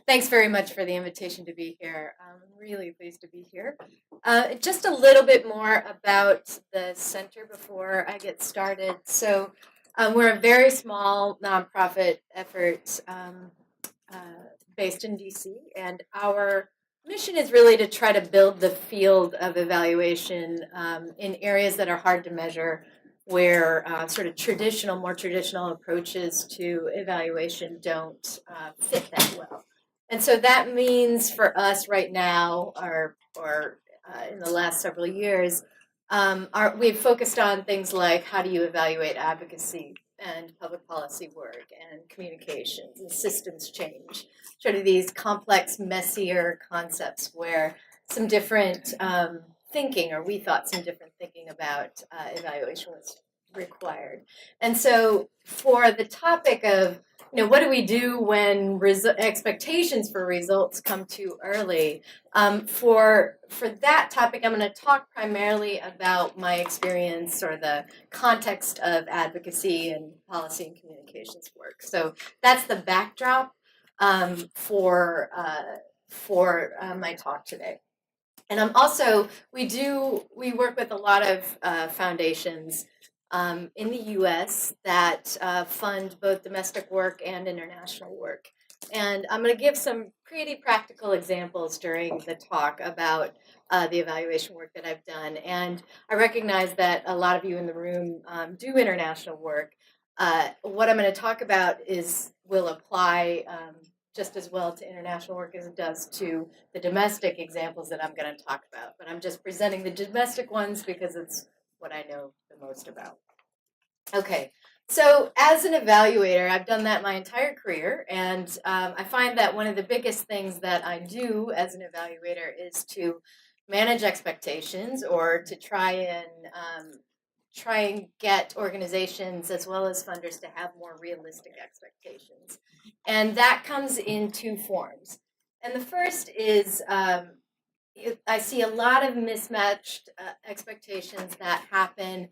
Thanks very much for the invitation to be here. I'm really pleased to be here. Just a little bit more about the center before I get started. So, we're a very small nonprofit effort uh, based in DC, and our mission is really to try to build the field of evaluation in areas that are hard to measure, where sort of more traditional approaches to evaluation don't fit that well. And so that means for us right now, or in the last several years, we've focused on things like how do you evaluate advocacy and public policy work and communications and systems change, sort of these complex, messier concepts where some different thinking, or we thought some different thinking about evaluation was required. And so for the topic of, what do we do when expectations for results come too early? For that topic, I'm going to talk primarily about my experience or the context of advocacy and policy and communications work. So that's the backdrop for my talk today. And I'm also we work with a lot of foundations in the U.S. that fund both domestic work and international work. And I'm going to give some pretty practical examples during the talk about the evaluation work that I've done. And I recognize that a lot of you in the room do international work. What I'm going to talk about will apply just as well to international work as it does to the domestic examples that I'm going to talk about. But I'm just presenting the domestic ones because it's what I know the most about. Okay, so as an evaluator, I've done that my entire career, and I find that one of the biggest things that I do as an evaluator is to manage expectations, or to try and get organizations as well as funders to have more realistic expectations. And that comes in two forms. And the first is I see a lot of mismatched expectations that happen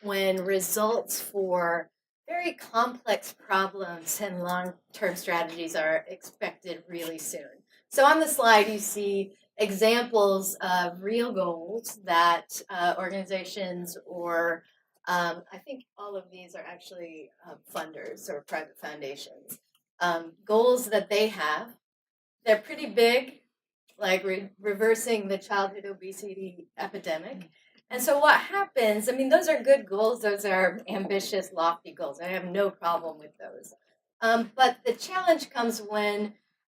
when results for very complex problems and long-term strategies are expected really soon. So on the slide, you see examples of real goals that organizations or I think all of these are actually funders or private foundations. Goals that they have. They're pretty big, like reversing the childhood obesity epidemic. And so what happens, those are good goals. Those are ambitious, lofty goals. I have no problem with those. But the challenge comes when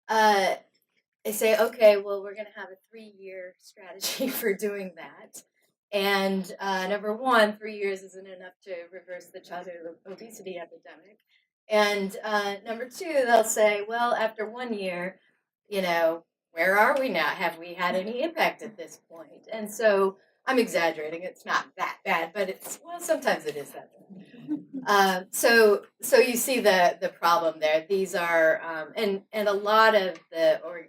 they say, okay, well, we're going to have a 3-year strategy for doing that. And number one, 3 years isn't enough to reverse the childhood obesity epidemic. And number two, they'll say, well, after 1 year, where are we now? Have we had any impact at this point? And so I'm exaggerating. It's not that bad, but sometimes it is that bad. So you see the problem there. These are, and a lot of the or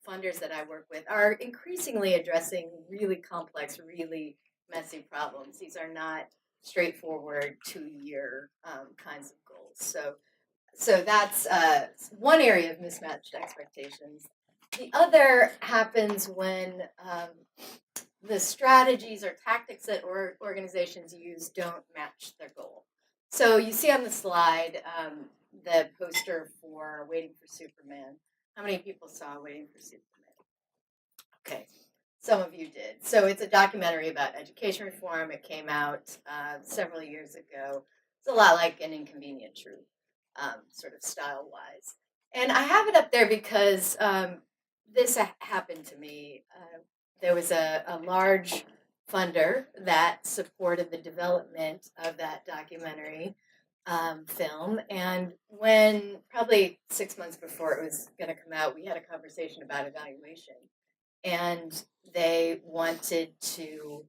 funders that I work with are increasingly addressing really complex, really messy problems. These are not straightforward 2-year kinds of goals. So that's one area of mismatched expectations. The other happens when the strategies or tactics that organizations use don't match their goal. So you see on the slide the poster for Waiting for Superman. How many people saw Waiting for Superman? Okay, some of you did. So it's a documentary about education reform. It came out several years ago. It's a lot like An Inconvenient Truth, sort of style-wise. And I have it up there because this happened to me. There was a large funder that supported the development of that documentary film. And when probably 6 months before it was going to come out, we had a conversation about evaluation. And they wanted to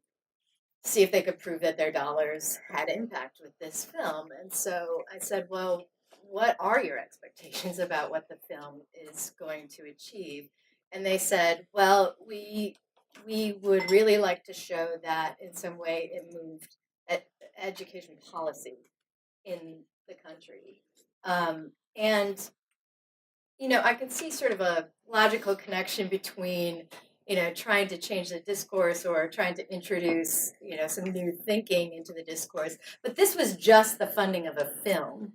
see if they could prove that their dollars had impact with this film. And so I said, well, what are your expectations about what the film is going to achieve? And they said, well, we would really like to show that in some way it moved education policy in the country. And I can see sort of a logical connection between, trying to change the discourse or trying to introduce, some new thinking into the discourse. But this was just the funding of a film.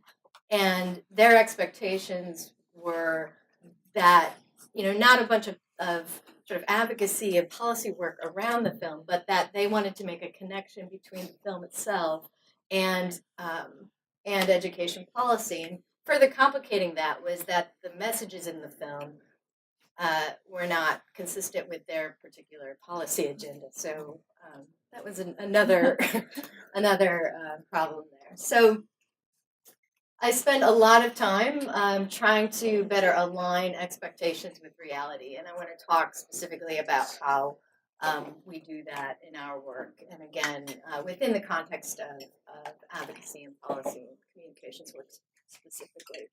And their expectations were that, not a bunch of sort of advocacy and policy work around the film, but that they wanted to make a connection between the film itself and and education policy. And further complicating that was that the messages in the film were not consistent with their particular policy agenda. So that was another another problem there. So I spend a lot of time trying to better align expectations with reality, and I want to talk specifically about how we do that in our work, and again, within the context of advocacy and policy and communications work specifically.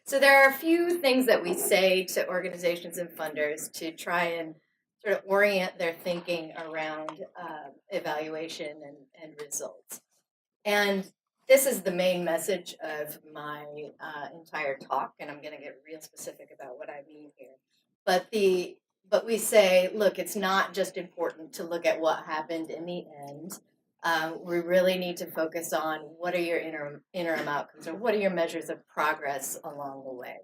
So there are a few things that we say to organizations and funders to try and sort of orient their thinking around evaluation and results. And this is the main message of my entire talk, and I'm going to get real specific about what I mean here. But we say, look, it's not just important to look at what happened in the end. We really need to focus on what are your interim outcomes, or what are your measures of progress along the way.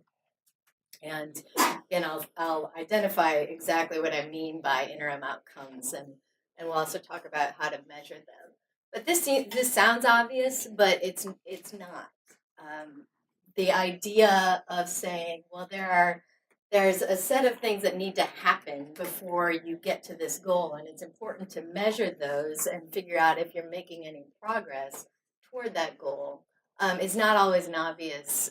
And again, I'll identify exactly what I mean by interim outcomes, and we'll also talk about how to measure them. But this sounds obvious, but it's not. The idea of saying, well, there's a set of things that need to happen before you get to this goal, and it's important to measure those and figure out if you're making any progress toward that goal. Is not always an obvious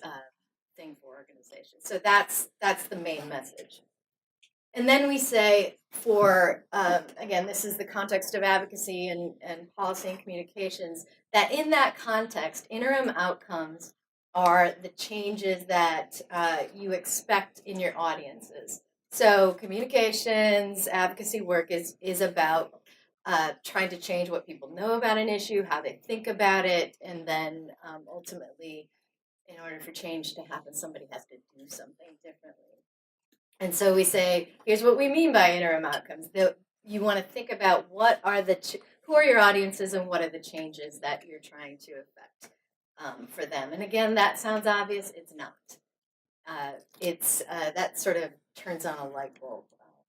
thing for organizations. So that's the main message. And then we say for, again, this is the context of advocacy and policy and communications, that in that context, interim outcomes are the changes that you expect in your audiences. So communications, advocacy work is about trying to change what people know about an issue, how they think about it, and then ultimately, in order for change to happen, somebody has to do something differently. And so we say, here's what we mean by interim outcomes. You want to think about who are your audiences and what are the changes that you're trying to affect for them. And again, that sounds obvious. It's not. That sort of turns on a light bulb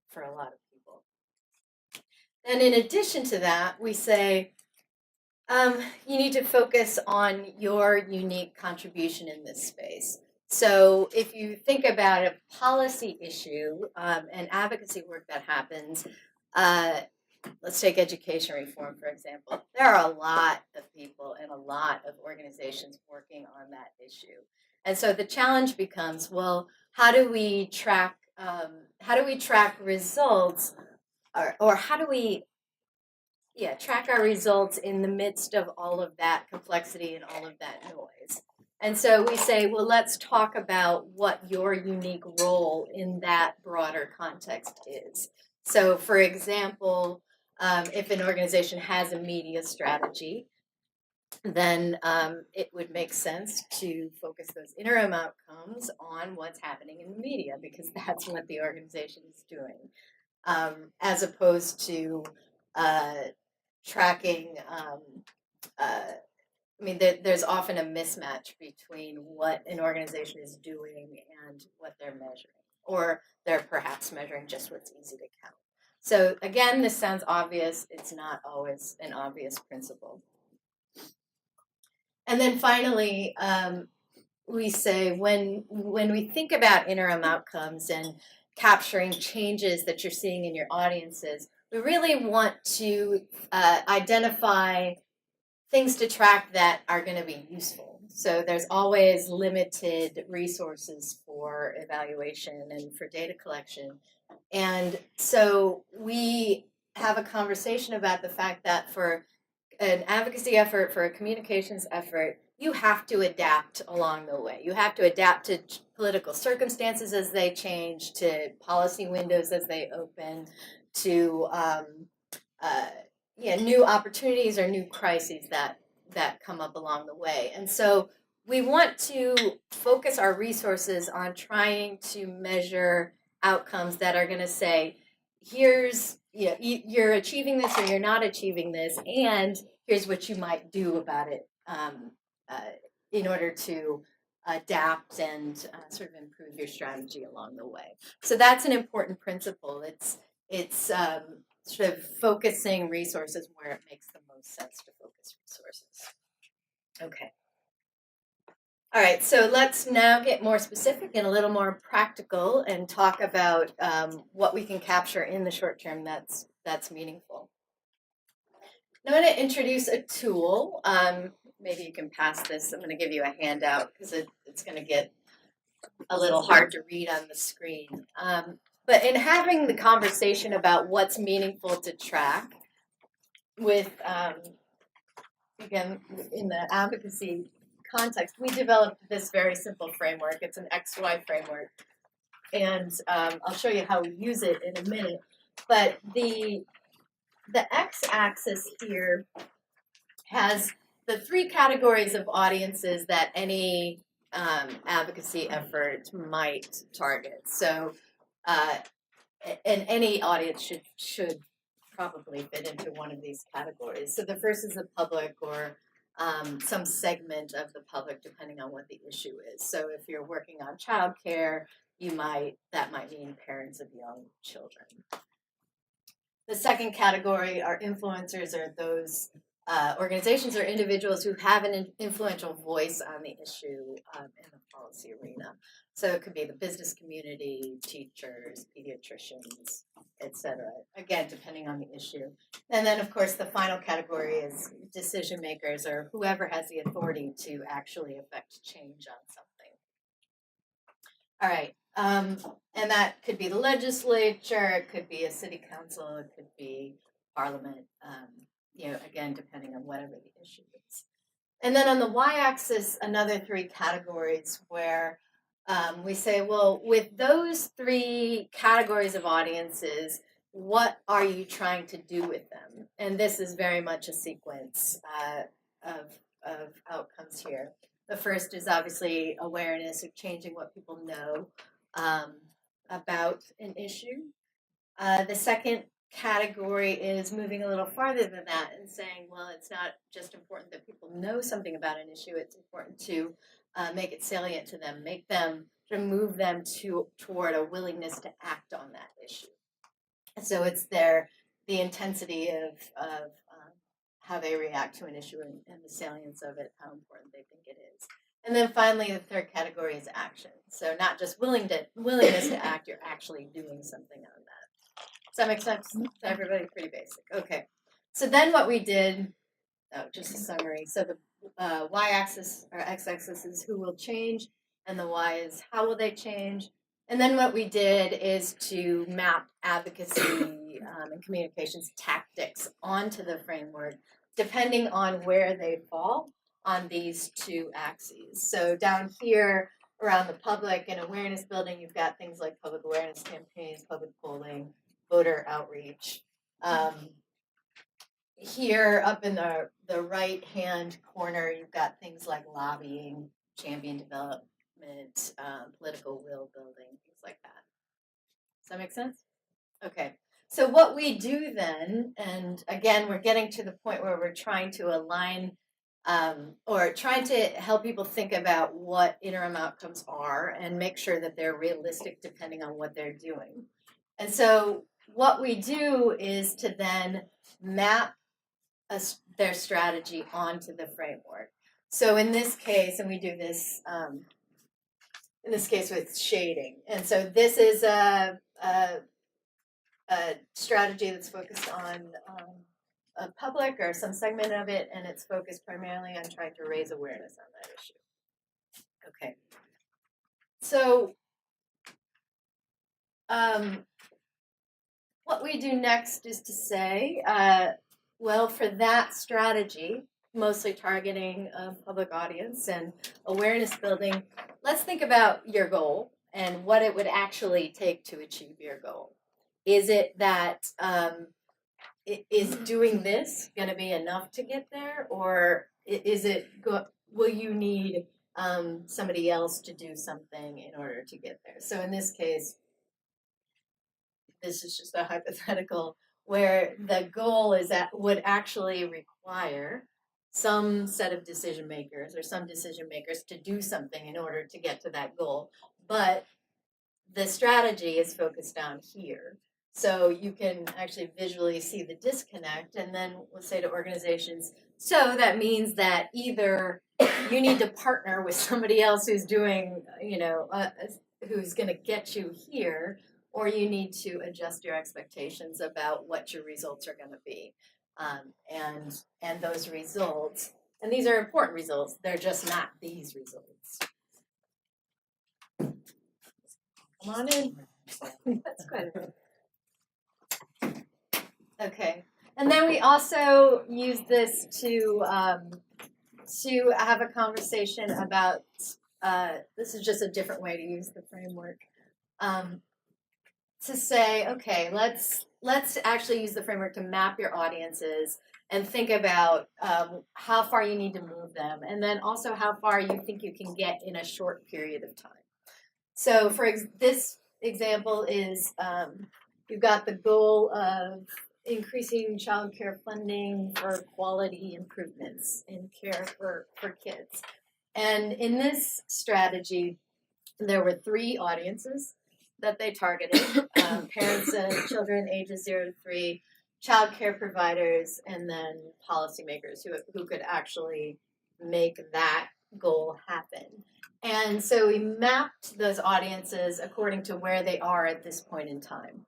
for a lot of people. And in addition to that, we say, you need to focus on your unique contribution in this space. So if you think about a policy issue and advocacy work that happens, let's take education reform, for example. There are a lot of people and a lot of organizations working on that issue. And so the challenge becomes, well, how do we track results, or how do we track our results in the midst of all of that complexity and all of that noise? And so we say, well, let's talk about what your unique role in that broader context is. So, for example, if an organization has a media strategy, then it would make sense to focus those interim outcomes on what's happening in the media, because that's what the organization is doing, as opposed to tracking. There's often a mismatch between what an organization is doing and what they're measuring, or they're perhaps measuring just what's easy to count. So again, this sounds obvious. It's not always an obvious principle. And then finally, we say when we think about interim outcomes and capturing changes that you're seeing in your audiences, we really want to identify things to track that are going to be useful. So there's always limited resources for evaluation and for data collection. And so we have a conversation about the fact that for an advocacy effort, for a communications effort, you have to adapt along the way. You have to adapt to political circumstances as they change, to policy windows as they open, to new opportunities or new crises that come up along the way. And so we want to focus our resources on trying to measure outcomes that are going to say, here's, you're achieving this or you're not achieving this, and here's what you might do about it uh, in order to adapt and sort of improve your strategy along the way. So that's an important principle. It's sort of focusing resources where it makes the most sense to focus resources. Okay. All right, so let's now get more specific and a little more practical and talk about what we can capture in the short term that's meaningful. Now I'm going to introduce a tool. Maybe you can pass this. I'm going to give you a handout because it's going to get a little hard to read on the screen. But in having the conversation about what's meaningful to track with, again, in the advocacy context, we developed this very simple framework. It's an XY framework. And I'll show you how we use it in a minute. But the x-axis here has the three categories of audiences that any advocacy effort might target. So, and any audience should probably fit into one of these categories. So the first is the public, or some segment of the public, depending on what the issue is. So if you're working on childcare, that might mean parents of young children. The second category are influencers, or those organizations or individuals who have an influential voice on the issue in the policy arena. So it could be the business community, teachers, pediatricians, etc. Again, depending on the issue. And then, of course, the final category is decision makers, or whoever has the authority to actually affect change on something. All right. And that could be the legislature, it could be a city council, it could be parliament, again, depending on whatever the issue is. And then on the y-axis, another three categories where we say, well, with those three categories of audiences, what are you trying to do with them? And this is very much a sequence of outcomes here. The first is obviously awareness, of changing what people know about an issue. The second category is moving a little farther than that and saying, well, it's not just important that people know something about an issue, it's important to make it salient to them, to move them toward a willingness to act on that issue. So it's the intensity of how they react to an issue and the salience of it, how important they think it is. And then finally, the third category is action. So not just willingness to act, you're actually doing something on that. Does that make sense to everybody? Pretty basic. Okay. So then what we did, just a summary. So the y-axis or x-axis is who will change, and the y is how will they change. And then what we did is to map advocacy and communications tactics onto the framework, depending on where they fall on these two axes. So down here around the public and awareness building, you've got things like public awareness campaigns, public polling, voter outreach. Here up in the right-hand corner, you've got things like lobbying, champion development, political will building, things like that. Does that make sense? Okay. So what we do then, and again, we're getting to the point where we're trying to align or trying to help people think about what interim outcomes are and make sure that they're realistic depending on what they're doing. And so what we do is to then map their strategy onto the framework. So in this case, and we do this in this case with shading, and so this is a strategy that's focused on a public or some segment of it, and it's focused primarily on trying to raise awareness on that issue. Okay. So what we do next is to say, well, for that strategy, mostly targeting a public audience and awareness building, let's think about your goal and what it would actually take to achieve your goal. Is it that is doing this going to be enough to get there, or is it will you need somebody else to do something in order to get there. So in this case, this is just a hypothetical where the goal is that would actually require some set of decision makers or some decision makers to do something in order to get to that goal. But the strategy is focused down here. So you can actually visually see the disconnect, and then we'll say to organizations, so that means that either you need to partner with somebody else who's doing, who's going to get you here, or you need to adjust your expectations about what your results are going to be. And those results, and these are important results, they're just not these results. Come on in. That's good. Okay, and then we also use this to have a conversation about. This is just a different way to use the framework. To say, okay, let's actually use the framework to map your audiences and think about how far you need to move them, and then also how far you think you can get in a short period of time. So for this example is you've got the goal of increasing child care funding for quality improvements in care for kids. And in this strategy, there were 3 audiences that they targeted, parents of children ages 0 to 3, child care providers, and then policymakers who could actually make that goal happen. And so we mapped those audiences according to where they are at this point in time.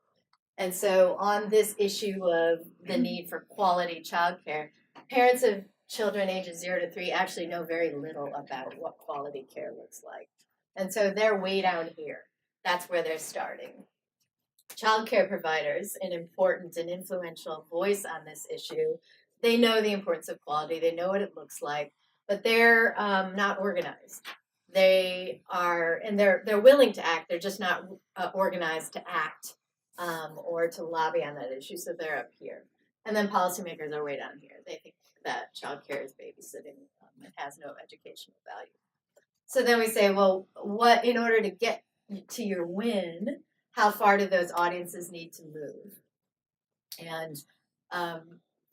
And so on this issue of the need for quality childcare, parents of children ages 0 to 3 actually know very little about what quality care looks like. And so they're way down here. That's where they're starting. Child care providers, an important and influential voice on this issue, they know the importance of quality. They know what it looks like, but they're not organized. They are, and they're willing to act. They're just not organized to act or to lobby on that issue. So they're up here, and then policymakers are way down here. They think that childcare is babysitting and has no educational value. So then we say, well, what in order to get to your win, how far do those audiences need to move? And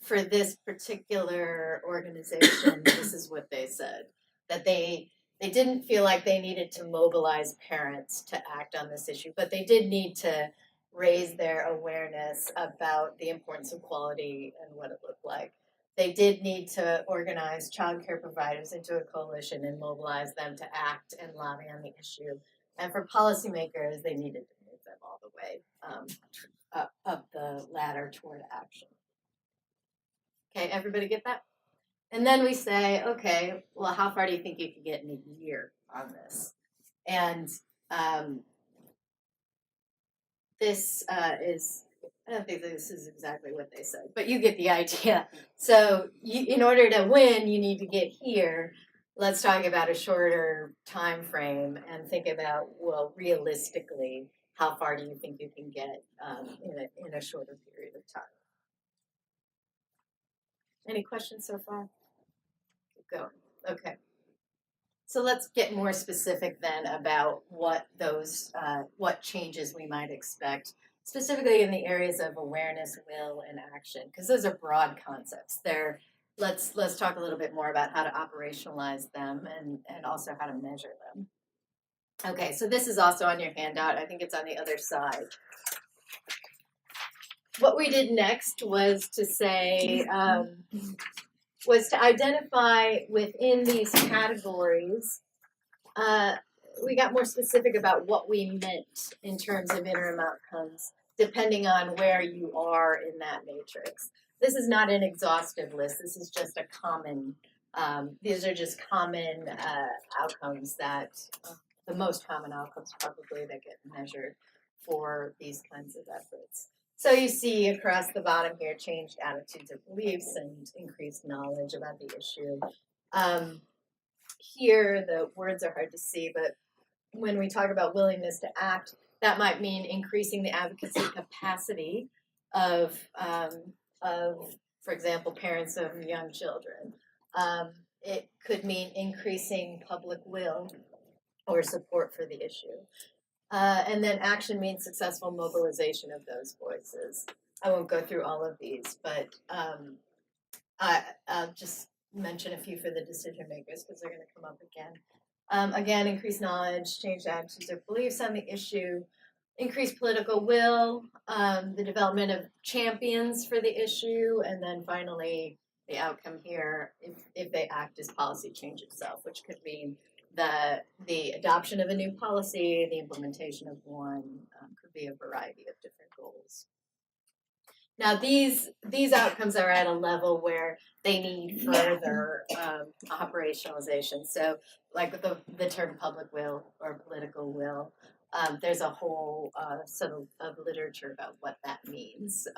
for this particular organization, this is what they said, that they didn't feel like they needed to mobilize parents to act on this issue, but they did need to raise their awareness about the importance of quality and what it looked like. They did need to organize child care providers into a coalition and mobilize them to act and lobby on the issue. And for policymakers, they needed to move them all the way up the ladder toward action. Okay, everybody get that? And then we say, okay, well, how far do you think you can get in a year on this? And this is, I don't think this is exactly what they said, but you get the idea. So in order to win, you need to get here. Let's talk about a shorter time frame and think about, well, realistically, how far do you think you can get in a shorter period of time? Any questions so far? Keep going. Okay. So let's get more specific then about what those what changes we might expect, specifically in the areas of awareness, will, and action, because those are broad concepts. Let's talk a little bit more about how to operationalize them and also how to measure them. Okay, so this is also on your handout. I think it's on the other side. What we did next was to say, was to identify within these categories, we got more specific about what we meant in terms of interim outcomes, depending on where you are in that matrix. This is not an exhaustive list. This is just a common, these are just common outcomes that, the most common outcomes probably that get measured for these kinds of efforts. So you see across the bottom here, changed attitudes or beliefs and increased knowledge about the issue. Here, the words are hard to see, but when we talk about willingness to act, that might mean increasing the advocacy capacity of, for example, parents of young children. it could mean increasing public will or support for the issue. And then action means successful mobilization of those voices. I won't go through all of these, but I'll just mention a few for the decision makers because they're going to come up again. Again, increase knowledge, change attitudes or beliefs on the issue, increase political will, the development of champions for the issue, and then finally the outcome here, if they act, is policy change itself, which could mean the adoption of a new policy, the implementation of one, could be a variety of different goals. Now, these outcomes are at a level where they need further operationalization. So, like with the term public will or political will, there's a whole set of literature about what that means,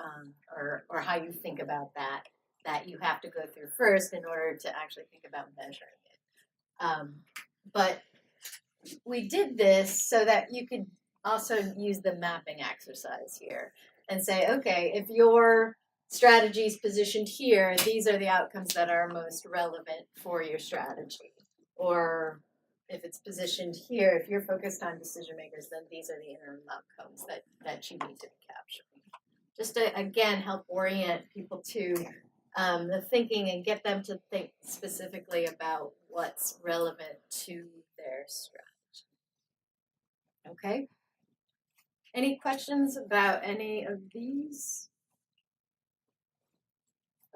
or how you think about that you have to go through first in order to actually think about measuring it. But we did this so that you could also use the mapping exercise here and say, okay, if your strategy is positioned here, these are the outcomes that are most relevant for your strategy. Or if it's positioned here, if you're focused on decision makers, then these are the interim outcomes that you need to be capturing. Just to, again, help orient people to the thinking and get them to think specifically about what's relevant to their strategy. Okay? Any questions about any of these?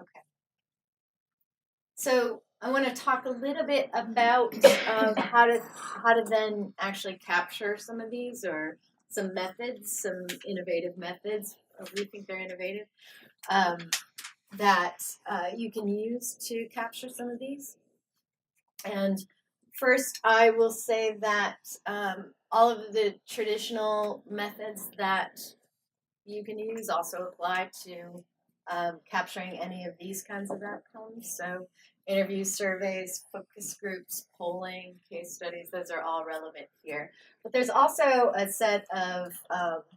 Okay. So I want to talk a little bit about how to then actually capture some of these, or some methods, some innovative methods. We think they're innovative, that you can use to capture some of these. And first, I will say that all of the traditional methods that you can use also apply to capturing any of these kinds of outcomes. So interviews, surveys, focus groups, polling, case studies, those are all relevant here. But there's also a set of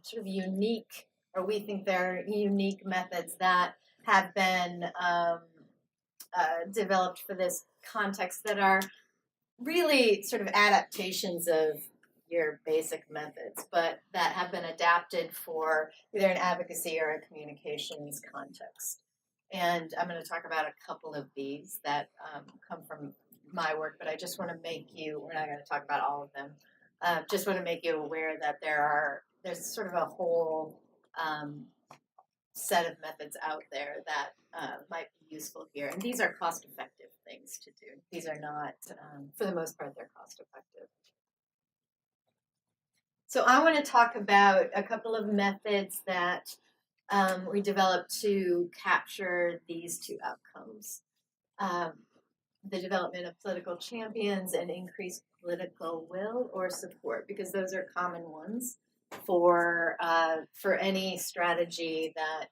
sort of unique, or we think they're unique methods that have been developed for this context that are really sort of adaptations of your basic methods, but that have been adapted for either an advocacy or a communications context. And I'm going to talk about a couple of these that come from my work, but I just want to make you, we're not going to talk about all of them, just want to make you aware that there's sort of a whole set of methods out there that might be useful here. And these are cost-effective things to do. These are not, for the most part, they're cost-effective. So I want to talk about a couple of methods that we developed to capture these two outcomes. The development of political champions and increased political will or support, because those are common ones for any strategy that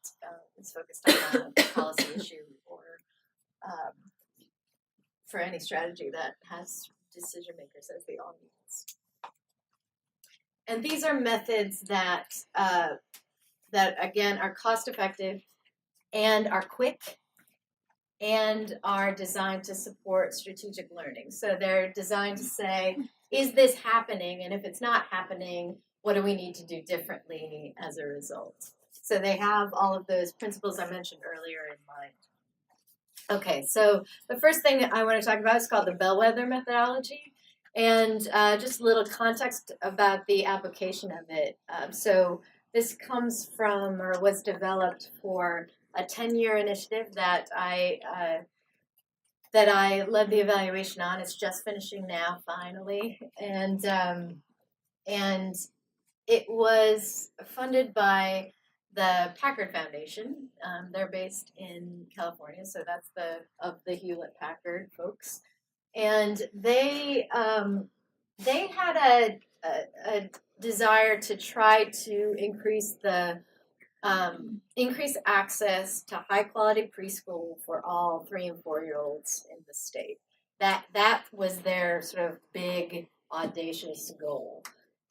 is focused on a policy issue, or for any strategy that has decision makers as the audience. And these are methods that again are cost effective and are quick and are designed to support strategic learning. So they're designed to say, is this happening? And if it's not happening, what do we need to do differently as a result? So they have all of those principles I mentioned earlier in mind. Okay, so the first thing I want to talk about is called the Bellwether Methodology. And just a little context about the application of it. So this comes from, or was developed for, a 10-year initiative that I led the evaluation on. It's just finishing now, finally, and it was funded by the Packard Foundation. They're based in California, so that's of the Hewlett Packard folks. And they had a desire to try to increase access to high quality preschool for all 3 and 4-year-olds in the state. That was their sort of big audacious goal.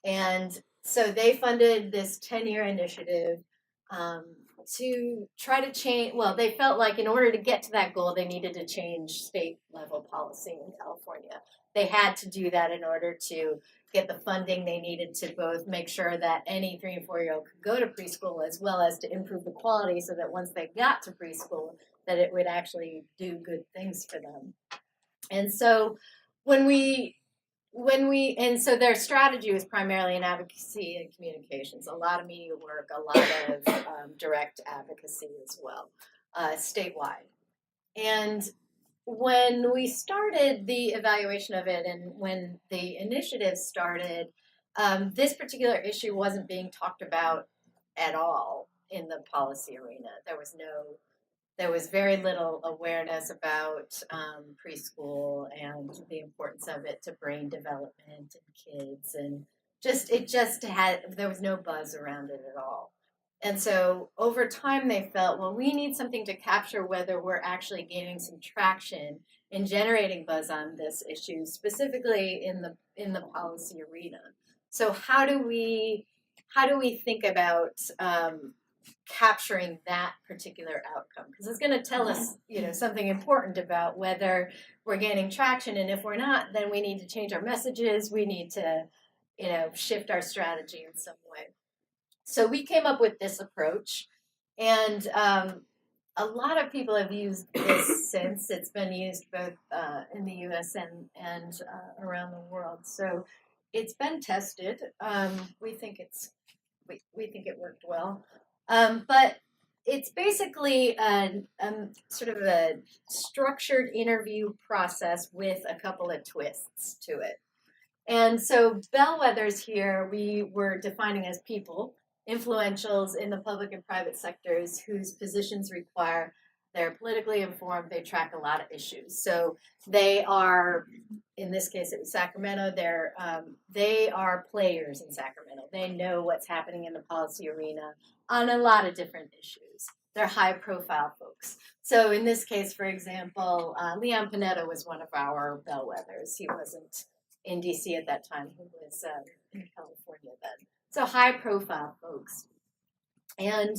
And so they funded this 10-year initiative to try to change. Well, they felt like in order to get to that goal, they needed to change state level policy in California. They had to do that in order to get the funding they needed to both make sure that any 3 and 4 year old could go to preschool, as well as to improve the quality so that once they got to preschool, that it would actually do good things for them. And so when we and so their strategy was primarily in advocacy and communications, a lot of media work, a lot of direct advocacy as well, statewide. And when we started the evaluation of it and when the initiative started, this particular issue wasn't being talked about at all in the policy arena. There was very little awareness about preschool and the importance of it to brain development and kids, and there was no buzz around it at all. And so over time they felt, well, we need something to capture whether we're actually gaining some traction in generating buzz on this issue, specifically in the policy arena. So how do we think about capturing that particular outcome, because it's going to tell us, something important about whether we're gaining traction, and if we're not, then we need to change our messages. We need to, shift our strategy in some way. So we came up with this approach, and a lot of people have used this since. It's been used both in the U.S. and around the world. So it's been tested. We think it worked well. But it's basically sort of a structured interview process with a couple of twists to it. And so bellwethers here we were defining as people, influentials in the public and private sectors whose positions require they're politically informed, they track a lot of issues. So they are, in this case it was Sacramento, they are players in Sacramento. They know what's happening in the policy arena on a lot of different issues. They're high profile folks. So in this case, for example, Leon Panetta was one of our bellwethers. He wasn't in DC at that time, he was in California then. So high profile folks. And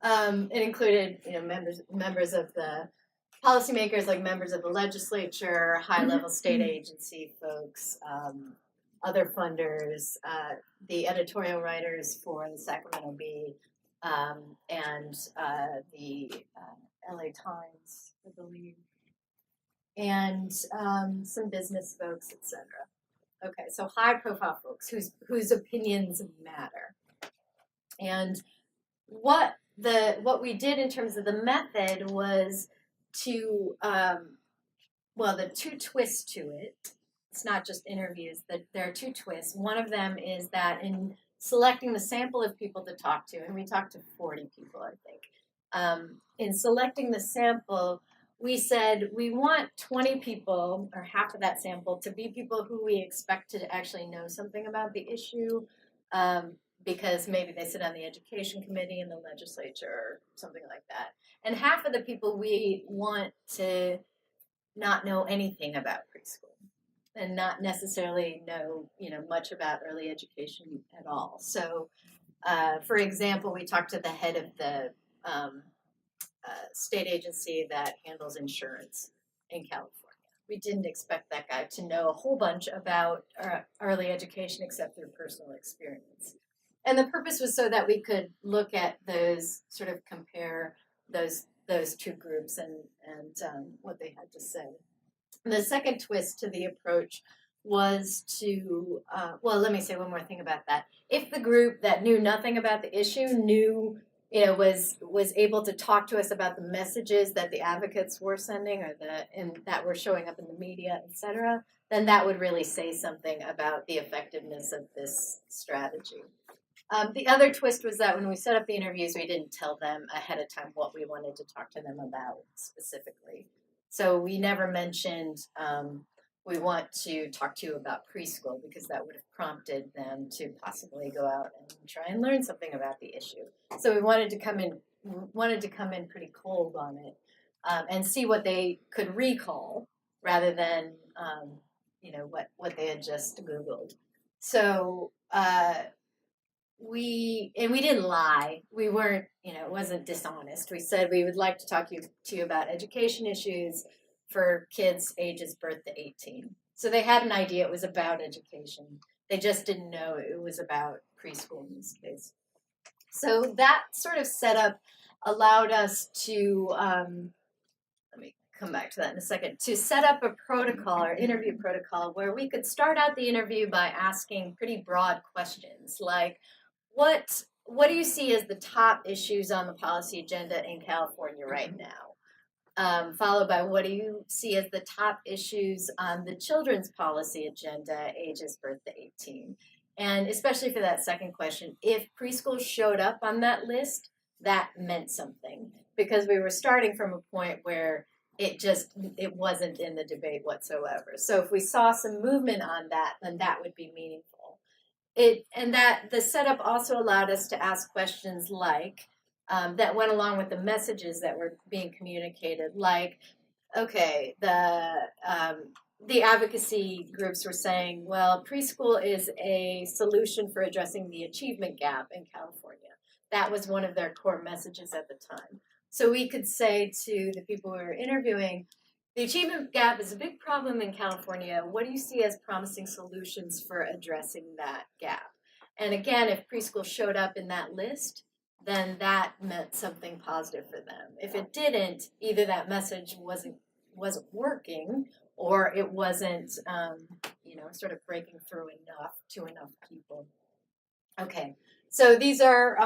it included, members of the policymakers, like members of the legislature, high-level state agency folks, other funders, the editorial writers for the Sacramento Bee, and the LA Times, I believe, and some business folks, etc. Okay, so high-profile folks whose opinions matter. And what we did in terms of the method was to the two twists to it. It's not just interviews. There are two twists. One of them is that in selecting the sample of people to talk to, and we talked to 40 people, I think. In selecting the sample, we said we want 20 people, or half of that sample, to be people who we expect to actually know something about the issue. Because maybe they sit on the education committee in the legislature or something like that. And half of the people we want to not know anything about preschool and not necessarily know, much about early education at all. So, for example, we talked to the head of the state agency that handles insurance in California. We didn't expect that guy to know a whole bunch about early education except through personal experience. And the purpose was so that we could look at those, sort of compare those two groups and what they had to say. And the second twist to the approach was to, let me say one more thing about that. If the group that knew nothing about the issue was able to talk to us about the messages that the advocates were sending and that were showing up in the media, etc., then that would really say something about the effectiveness of this strategy. The other twist was that when we set up the interviews, we didn't tell them ahead of time what we wanted to talk to them about specifically. So we never mentioned we want to talk to you about preschool, because that would have prompted them to possibly go out and try and learn something about the issue. So we wanted to come in pretty cold on it and see what they could recall rather than what they had just Googled. So we didn't lie. We weren't, it wasn't dishonest. We said we would like to talk to you about education issues for kids ages birth to 18. So they had an idea it was about education. They just didn't know it was about preschool in this case. So that sort of setup allowed us to, let me come back to that in a second, to set up a protocol or interview protocol where we could start out the interview by asking pretty broad questions like, what do you see as the top issues on the policy agenda in California right now? Followed by what do you see as the top issues on the children's policy agenda, ages birth to 18? And especially for that second question, if preschool showed up on that list, that meant something because we were starting from a point where it wasn't in the debate whatsoever. So if we saw some movement on that, then that would be meaningful. That the setup also allowed us to ask questions like that went along with the messages that were being communicated. Like, okay, the advocacy groups were saying, well, preschool is a solution for addressing the achievement gap in California. That was one of their core messages at the time. So we could say to the people we were interviewing, the achievement gap is a big problem in California. What do you see as promising solutions for addressing that gap? And again, if preschool showed up in that list, then that meant something positive for them. If it didn't, either that message wasn't working, or it wasn't, sort of breaking through enough people. Okay, so these are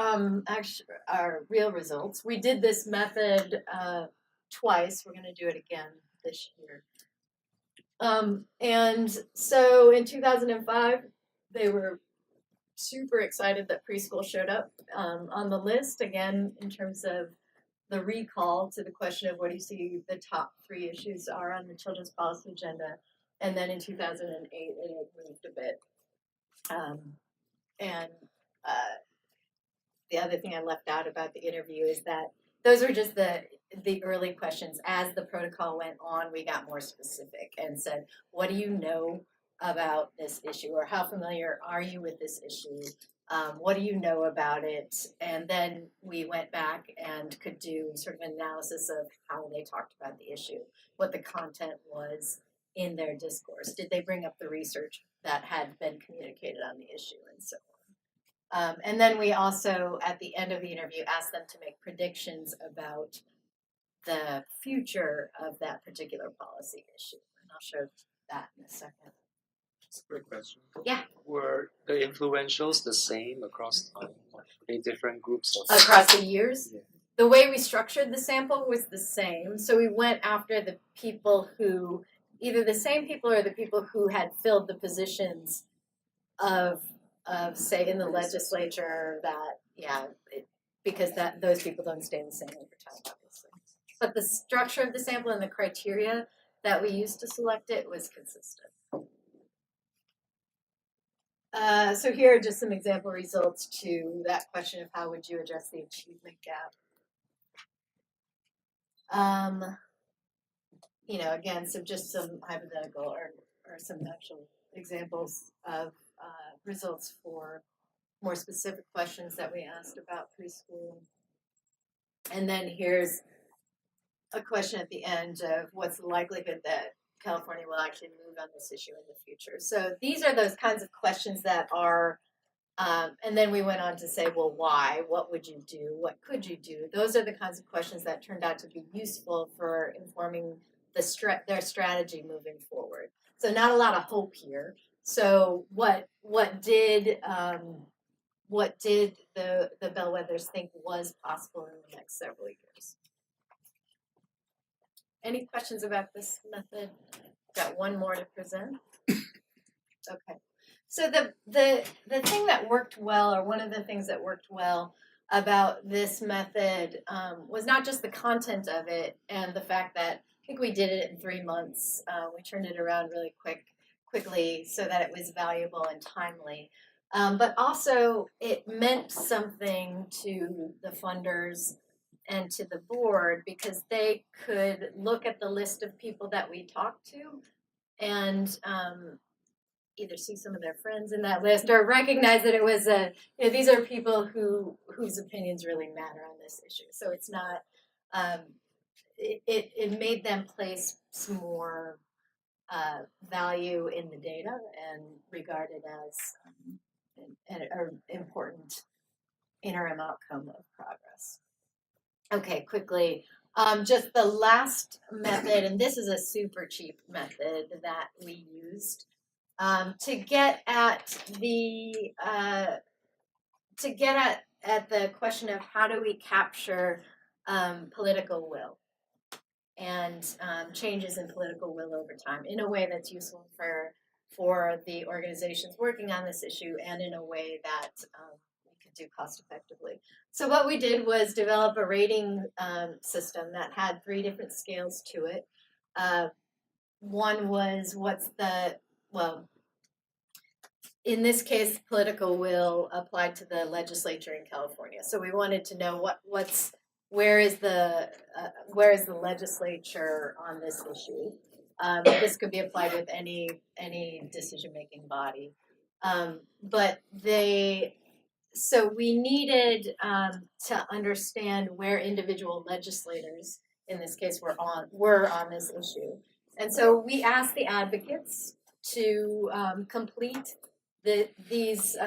actually our real results. We did this method twice. We're going to do it again this year. And so in 2005, they were super excited that preschool showed up on the list again in terms of the recall to the question of what do you see the top 3 issues are on the children's policy agenda. And then in 2008, it had moved a bit. The other thing I left out about the interview is that those were just the early questions. As the protocol went on, we got more specific and said, what do you know about this issue, or how familiar are you with this issue? What do you know about it? And then we went back and could do sort of an analysis of how they talked about the issue, what the content was in their discourse. Did they bring up the research that had been communicated on the issue, and so on. And then we also, at the end of the interview, asked them to make predictions about the future of that particular policy issue. And I'll show that in a second. That's a great question. Yeah. Were the influentials the same across time? Were they different groups? Across the years? Yeah. The way we structured the sample was the same. So we went after the people who, either the same people or the people who had filled the positions of say, in the legislature because those people don't stay the same over time, obviously. But the structure of the sample and the criteria that we used to select it was consistent. So here are just some example results to that question of how would you address the achievement gap. Again, so just some hypothetical or some actual examples of results for more specific questions that we asked about preschool. And then here's a question at the end of what's the likelihood that California will actually move on this issue in the future. So these are those kinds of questions that are, and then we went on to say, well, why? What would you do? What could you do? Those are the kinds of questions that turned out to be useful for informing their strategy moving forward. So not a lot of hope here. So what did the Bellwethers think was possible in the next several years? Any questions about this method? Got one more to present. Okay. So the thing that worked well, or one of the things that worked well about this method was not just the content of it and the fact that I think we did it in 3 months. We turned it around really quickly so that it was valuable and timely. But also it meant something to the funders and to the board because they could look at the list of people that we talked to and either see some of their friends in that list or recognize that it was these are people whose opinions really matter on this issue. So it's not it made them place some more value in the data and regard it as an important interim outcome of progress. Okay, quickly. Just the last method, and this is a super cheap method that we used to get at the question of how do we capture political will and changes in political will over time in a way that's useful for the organizations working on this issue and in a way that we could do cost effectively. So what we did was develop a rating system that had 3 different scales to it. One was in this case, political will applied to the legislature in California. So we wanted to know where is the legislature on this issue. This could be applied with any decision-making body, so we needed to understand where individual legislators, in this case, were on this issue, and so we asked the advocates to complete these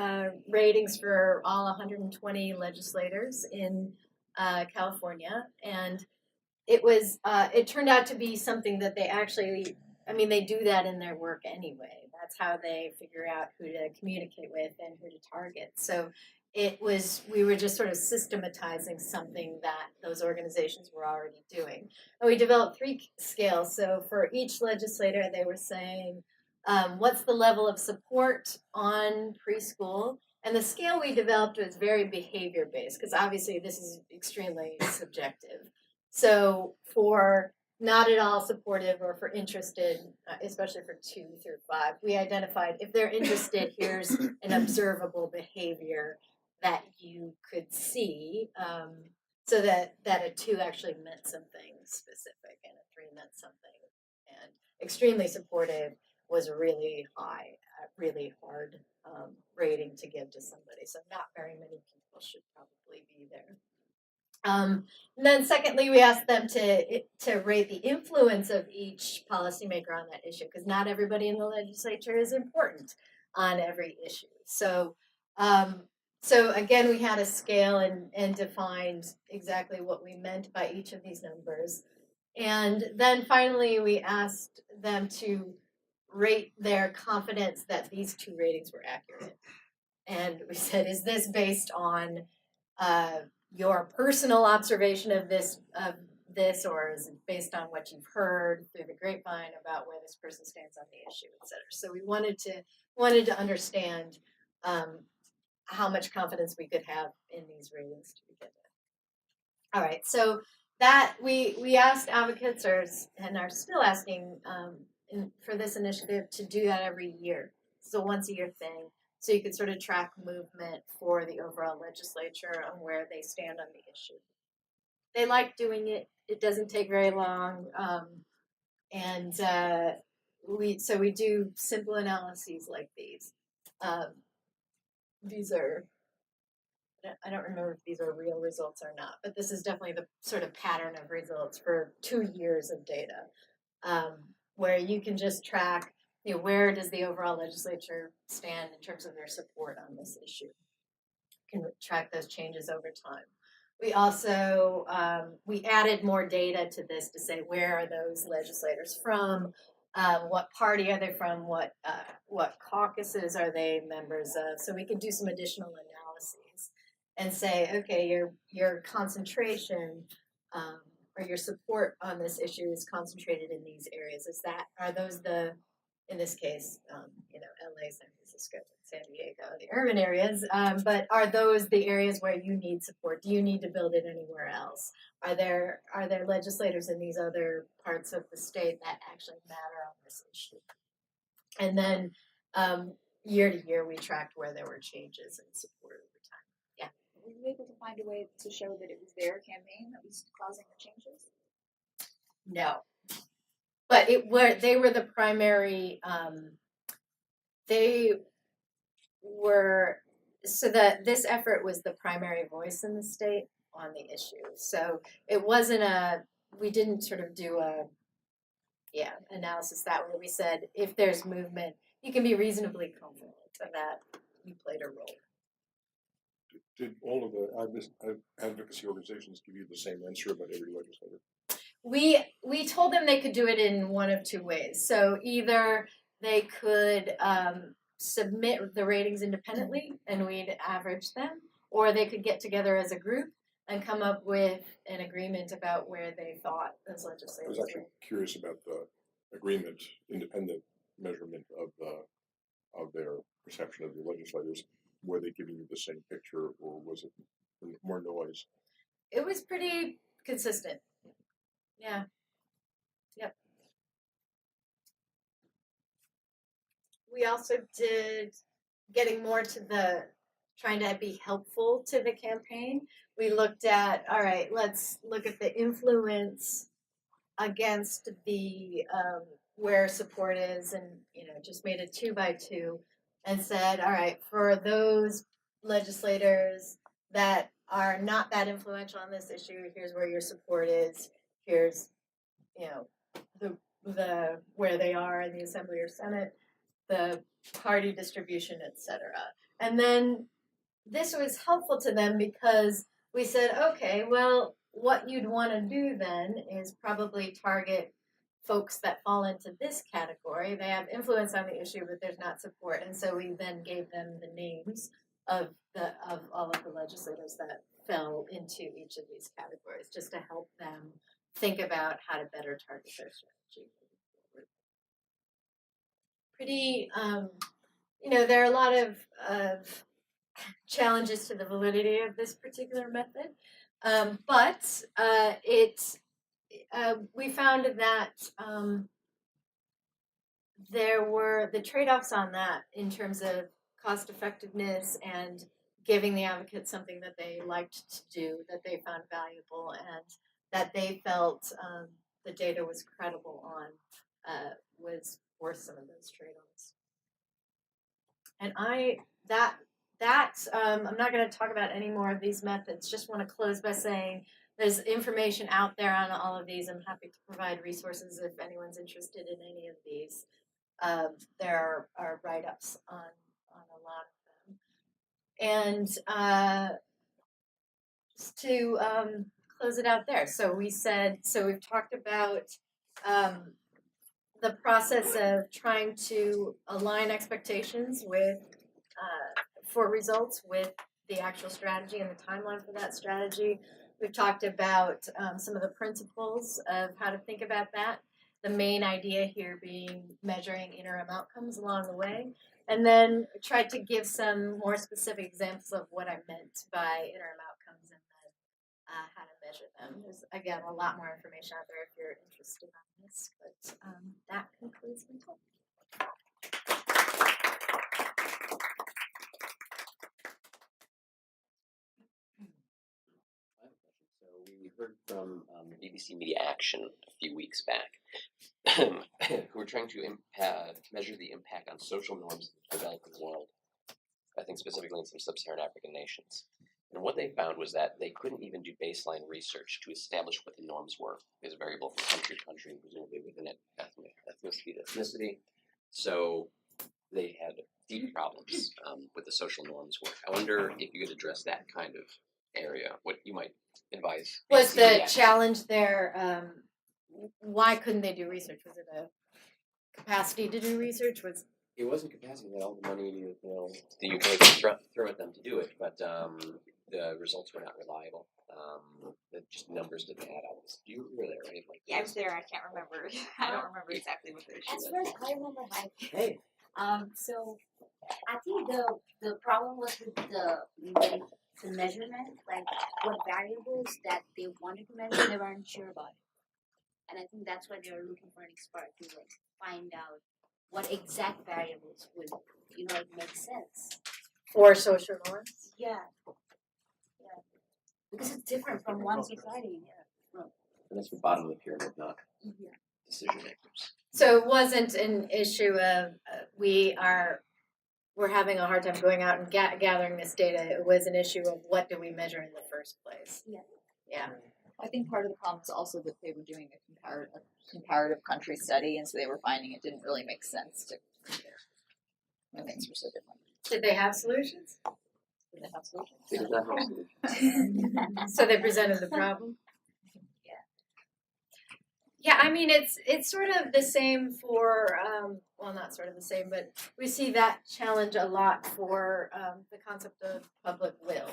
ratings for all 120 legislators in California, and it turned out to be something that they actually, they do that in their work anyway. That's how they figure out who to communicate with and who to target. So we were just sort of systematizing something that those organizations were already doing. And we developed 3 scales. So for each legislator, they were saying, what's the level of support on preschool? And the scale we developed was very behavior-based, because obviously this is extremely subjective. So for not at all supportive or for interested, especially for 2 through 5, we identified if they're interested, here's an observable behavior that you could see, so that a 2 actually meant something specific and a 3 meant something. And extremely supportive was really high, really hard rating to give to somebody. So not very many people should probably be there. And then secondly, we asked them to rate the influence of each policymaker on that issue, because not everybody in the legislature is important on every issue. So again, we had a scale and defined exactly what we meant by each of these numbers. And then finally, we asked them to rate their confidence that these 2 ratings were accurate. And we said, is this based on your personal observation of this, or is it based on what you've heard through the grapevine about where this person stands on the issue, et cetera? So we wanted to understand how much confidence we could have in these ratings to begin with. All right, so that we asked advocates, and are still asking for this initiative to do that every year. So once a year thing. So you could sort of track movement for the overall legislature on where they stand on the issue. They like doing it. It doesn't take very long, and we do simple analyses like these. These are, I don't remember if these are real results or not, but this is definitely the sort of pattern of results for 2 years of data, where you can just track, where does the overall legislature stand in terms of their support on this issue. You can track those changes over time. We also, we added more data to this to say, where are those legislators from? What party are they from? What caucuses are they members of? So we could do some additional analyses and say, okay, your concentration or your support on this issue is concentrated in these areas. Are those in this case, LA, San Francisco, San Diego, the urban areas, but are those the areas where you need support? Do you need to build it anywhere else? Are there legislators in these other parts of the state that actually matter on this issue? And then year to year, we tracked where there were changes in support over time. Yeah. Were you able to find a way to show that it was their campaign that was causing the changes? No. But they were the primary they were so that this effort was the primary voice in the state on the issue. So it wasn't we didn't sort of do a analysis that way. We said if there's movement, you can be reasonably confident that you played a role. Did all of the advocacy organizations give you the same answer about every legislator? We told them they could do it in one of two ways. So either they could submit the ratings independently and we'd average them, or they could get together as a group and come up with an agreement about where they thought those I legislators was actually curious about the agreement, independent measurement of their perception of the legislators. Were they giving you the same picture, or was it more noise? It was pretty consistent. Yeah. Yep. We also did getting more to the trying to be helpful to the campaign. We looked at, all right, let's look at the influence against the where support is, and just made a 2x2 and said, all right, for those legislators that are not that influential on this issue, here's where your support is. Here's the where they are in the Assembly or Senate, the party distribution, etc. And then this was helpful to them because we said, okay, well, what you'd want to do then is probably target folks that fall into this category. They have influence on the issue, but there's not support. And so we then gave them the names of all of the legislators that fell into each of these categories, just to help them think about how to better target their strategy. Pretty, there are a lot of challenges to the validity of this particular method, but we found that there were the trade-offs on that in terms of cost effectiveness and giving the advocates something that they liked to do, that they found valuable, and that they felt the data was credible on, was worth some of those trade-offs. And I'm not going to talk about any more of these methods. Just want to close by saying there's information out there on all of these. I'm happy to provide resources if anyone's interested in any of these. There are write-ups on a lot of them. And just to close it out there. So we've talked about the process of trying to align expectations with for results with the actual strategy and the timeline for that strategy. We've talked about some of the principles of how to think about that. The main idea here being measuring interim outcomes along the way, and then tried to give some more specific examples of what I meant by interim outcomes and then how to measure them. There's, again, a lot more information out there if you're interested on this, but that concludes my talk. So we heard from BBC Media Action a few weeks back, who were trying to measure the impact on social norms in the developing world, I think specifically in some sub-Saharan African nations. And what they found was that they couldn't even do baseline research to establish what the norms were. It was variable from country to country, presumably within it, ethnicity to ethnicity. So they had deep problems with the social norms work. I wonder if you could address that kind of area, what you might advise. Was the challenge there, why couldn't they do research? Was it a capacity to do research? It wasn't capacity, they had all the money the UK could throw at them to do it, but the results were not reliable. Just numbers didn't add up. You were there, right? Yeah, I was there. I can't remember. I don't remember exactly what the issue As was. far as I remember, Hey. so I think the problem was with the measurement, like what variables that they wanted to measure, they weren't sure about it. And I think that's why they were looking for an expert to find out what exact variables would make sense. For social norms? Yeah. Because it's different from one society. Yeah. And that's the bottom of the pyramid, not decision makers. So it wasn't an issue of we are were having a hard time going out and gathering this data. It was an issue of what do we measure in the first place. Yeah. Yeah. I think part of the problem is also that they were doing a comparative country study, and so they were finding it didn't really make sense to compare when things were so different. Did they have solutions? Did they have solutions? They did not have solutions. So they presented the problem. Yeah, I mean it's sort of the same for well, not sort of the same, but we see that challenge a lot for the concept of public will,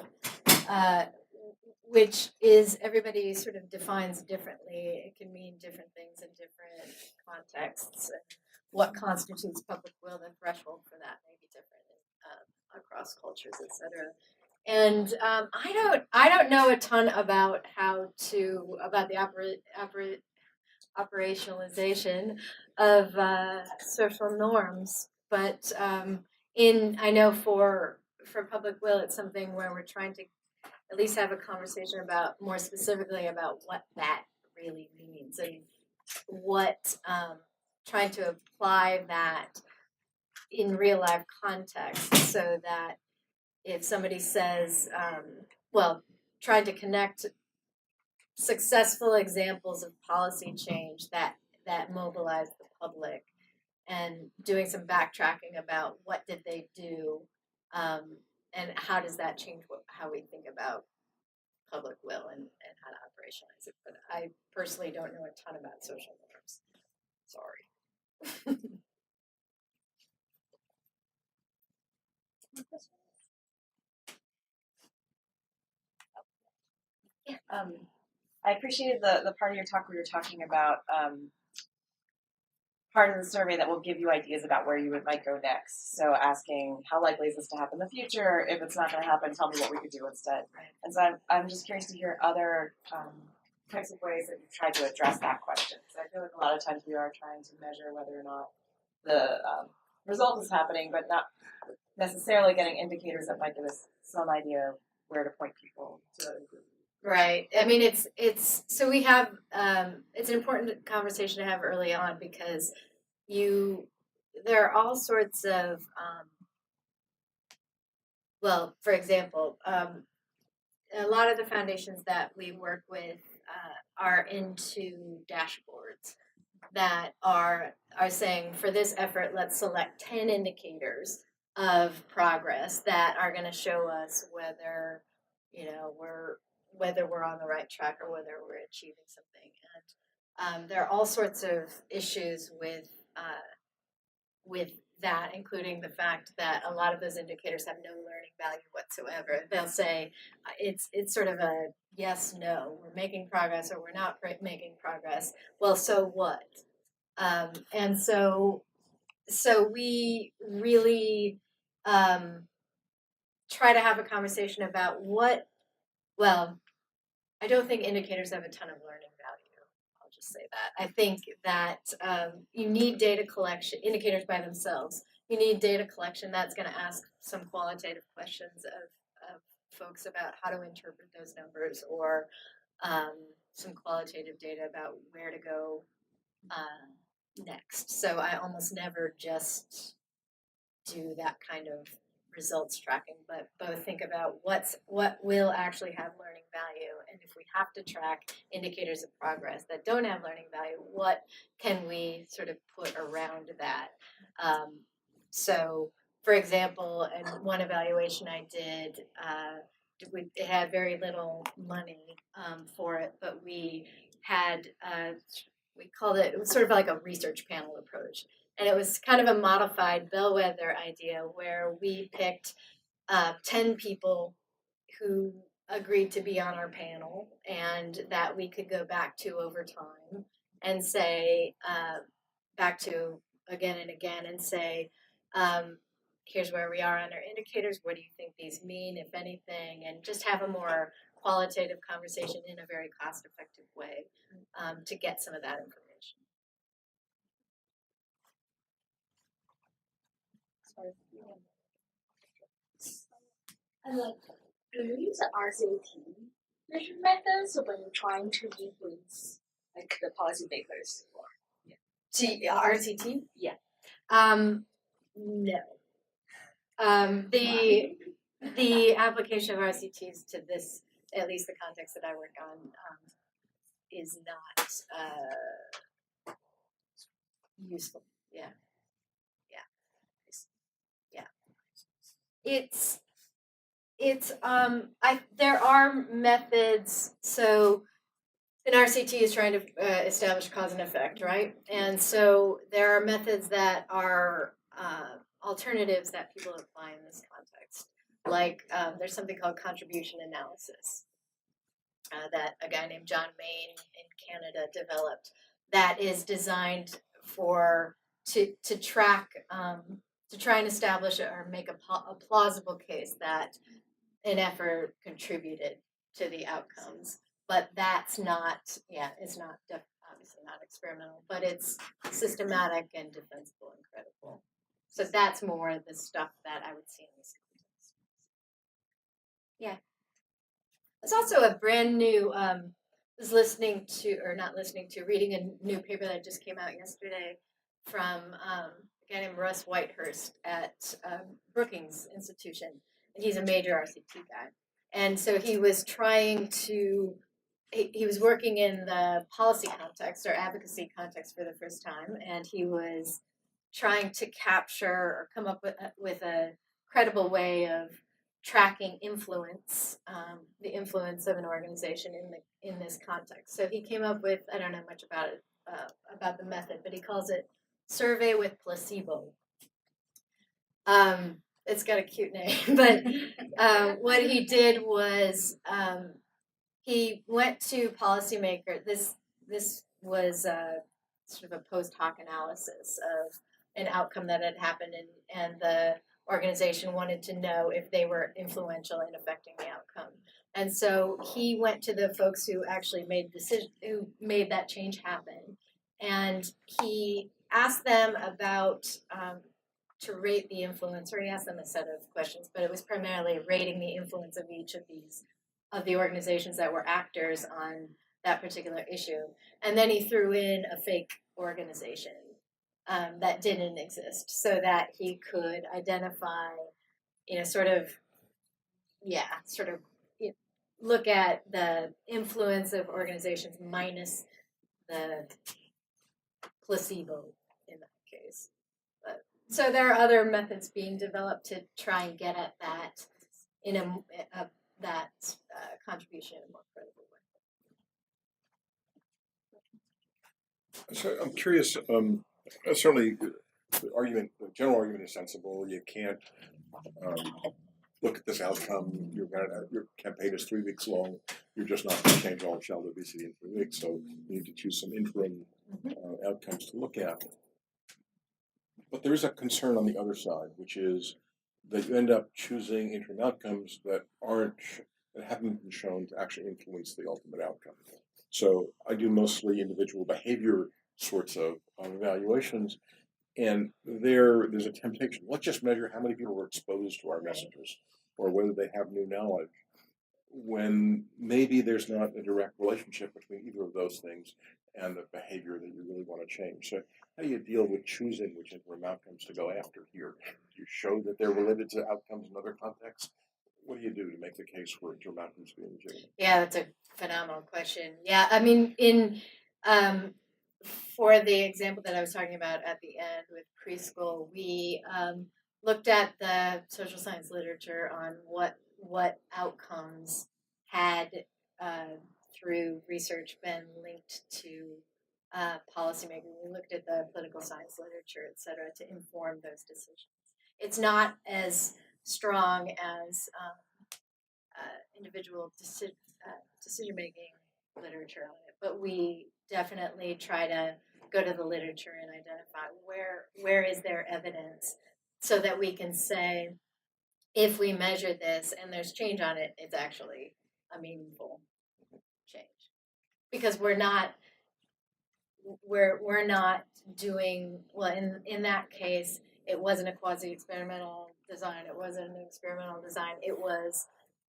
which is everybody sort of defines differently. It can mean different things in different contexts. And what constitutes public will, the threshold for that may be different across cultures, etc. And I don't know a ton about the operationalization of social norms, but I know for public will, it's something where we're trying to at least have a conversation about more specifically about what that really means and what trying to apply that in real life context, so that if somebody says, trying to connect successful examples of policy change that mobilize the public, and doing some backtracking about what did they do, and how does that change how we think about public will and how to operationalize it. But I personally don't know a ton about social norms. Sorry. I appreciated the part of your talk where you're talking about part of the survey that will give you ideas about where you might go next. So asking, how likely is this to happen in the future? If it's not going to happen, tell me what we could do instead. And so I'm just curious to hear other types of ways that you've tried to address that question. Because I feel like a lot of times we are trying to measure whether or not the result is happening, but not necessarily getting indicators that might give us some idea of where to point people to that improvement. Right. I mean, it's so we have it's an important conversation to have early on, because there are all sorts of for example, a lot of the foundations that we work with are into dashboards that are saying, for this effort, let's select 10 indicators of progress that are going to show us whether we're on the right track or whether we're achieving something. And there are all sorts of issues with that, including the fact that a lot of those indicators have no learning value whatsoever. They'll say it's sort of a yes, no, we're making progress or we're not making progress. Well, so what? And so we really try to have a conversation about I don't think indicators have a ton of learning value. I'll just say that. I think that you need data collection, indicators by themselves. You need data collection that's going to ask some qualitative questions of folks about how to interpret those numbers, or some qualitative data about where to go next. So I almost never just do that kind of results tracking, but both think about what will actually have learning value, and if we have to track indicators of progress that don't have learning value, what can we sort of put around that? So, for example, in one evaluation I did, it had very little money for it, but we had we called it was sort of like a research panel approach. And it was kind of a modified Bellwether idea where we picked 10 people who agreed to be on our panel, and that we could go back to over time and say, back to again and again, and say, here's where we are on our indicators. What do you think these mean, if anything? And just have a more qualitative conversation in a very cost-effective way to get some of that information. And like, do you use the RCT measurement methods when you're trying to influence like the policymakers? RCT? Yeah. No. The application of RCTs to this, at least the context that I work on, is not useful. Yeah. There are methods. So an RCT is trying to establish cause and effect, right? And so there are methods that are alternatives that people apply in this context. Like there's something called contribution analysis that a guy named John Main in Canada developed. That is designed to track to try and establish or make a plausible case that an effort contributed to the outcomes. But that's not, it's not obviously not experimental, but it's systematic and defensible and credible. So that's more the stuff that I would see in this context. Yeah. There's also a brand new, reading a new paper that just came out yesterday from a guy named Russ Whitehurst at Brookings Institution. And he's a major RCT guy. And so he was trying to, he was working in the policy context or advocacy context for the first time. And he was trying to capture or come up with a credible way of tracking influence, the influence of an organization in this context. So he came up with, I don't know much about it, about the method, but he calls it survey with placebo. It's got a cute name, but what he did was he went to policymakers. This was sort of a post hoc analysis of an outcome that had happened, and the organization wanted to know if they were influential in affecting the outcome. And so he went to the folks who actually who made that change happen, and he asked them about to rate the influence, or he asked them a set of questions, but it was primarily rating the influence of each of the organizations that were actors on that particular issue. And then he threw in a fake organization that didn't exist, so that he could identify, look at the influence of organizations minus the placebo in that case. So there are other methods being developed to try and get at that in that contribution in a more credible way. So I'm curious. Certainly, the general argument is sensible. You can't look at this outcome. Your campaign is 3 weeks long. You're just not going to change all child obesity in 3 weeks. So you need to choose some interim outcomes to look at. But there is a concern on the other side, which is that you end up choosing interim outcomes that haven't been shown to actually influence the ultimate outcome. So I do mostly individual behavior sorts of evaluations, and there's a temptation. Let's just measure how many people were exposed to our messages, or whether they have new knowledge, when maybe there's not a direct relationship between either of those things and the behavior that you really want to change. So how do you deal with choosing which interim outcomes to go after here? Do you show that they're related to outcomes in other contexts? What do you do to make the case for interim outcomes being legitimate? Yeah, that's a phenomenal question. Yeah, I mean, for the example that I was talking about at the end with preschool, we looked at the social science literature on what outcomes had through research been linked to policymaking. We looked at the political science literature, et cetera, to inform those decisions. It's not as strong as individual decision-making literature on it, but we definitely try to go to the literature and identify where is there evidence, so that we can say, if we measure this and there's change on it, it's actually a meaningful change. Because we're not doing, well, in that case, it wasn't a quasi-experimental design, it wasn't an experimental design, it was,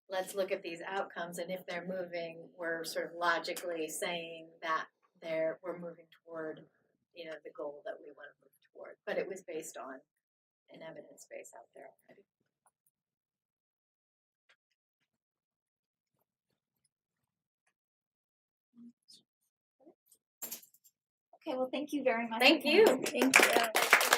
let's look at these outcomes, and if they're moving, we're sort of logically saying that we're moving toward, the goal that we want to move toward. But it was based on an evidence base out there already. Okay, well, thank you very much. Thank you. Thank you.